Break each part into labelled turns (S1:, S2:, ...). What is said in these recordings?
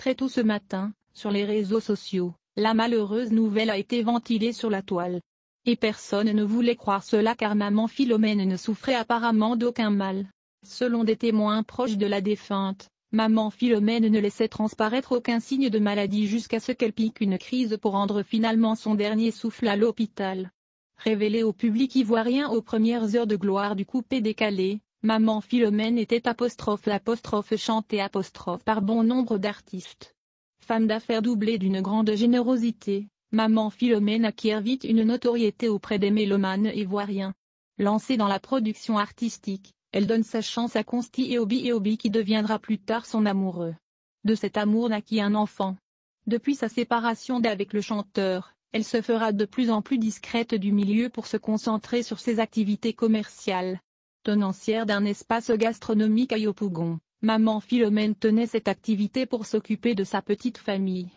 S1: Très tôt ce matin, sur les réseaux sociaux, la malheureuse nouvelle a été ventilée sur la toile. Et personne ne voulait croire cela car maman Philomène ne souffrait apparemment d'aucun mal. Selon des témoins proches de la défunte, maman Philomène ne laissait transparaître aucun signe de maladie jusqu'à ce qu'elle pique une crise pour rendre finalement son dernier souffle à l'hôpital. Révélée au public ivoirien aux premières heures de gloire du coupé décalé, maman Philomène était ', chantée ' par bon nombre d'artistes. Femme d'affaires doublée d'une grande générosité, maman Philomène acquiert vite une notoriété auprès des mélomanes ivoiriens. Lancée dans la production artistique, elle donne sa chance à Consti Eobi qui deviendra plus tard son amoureux. De cet amour naquit un enfant. Depuis sa séparation d'avec le chanteur, elle se fera de plus en plus discrète du milieu pour se concentrer sur ses activités commerciales. Tenancière d'un espace gastronomique à Yopougon, maman Philomène tenait cette activité pour s'occuper de sa petite famille.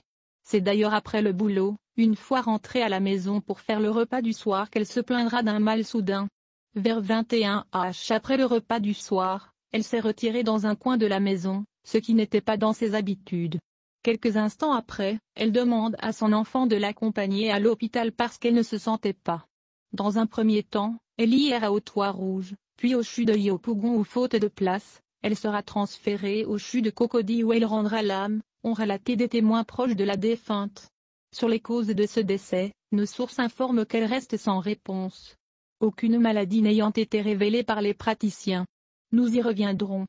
S1: C'est d'ailleurs après le boulot, une fois rentrée à la maison pour faire le repas du soir qu'elle se plaindra d'un mal soudain. Vers 21h après le repas du soir, elle s'est retirée dans un coin de la maison, ce qui n'était pas dans ses habitudes. Quelques instants après, elle demande à son enfant de l'accompagner à l'hôpital parce qu'elle ne se sentait pas. Dans un premier temps, elle ira au Toit Rouge, puis au CHU de Yopougon où faute de place, elle sera transférée au CHU de Cocody où elle rendra l'âme, ont relaté des témoins proches de la défunte. Sur les causes de ce décès, nos sources informent qu'elle reste sans réponse. Aucune maladie n'ayant été révélée par les praticiens. Nous y reviendrons.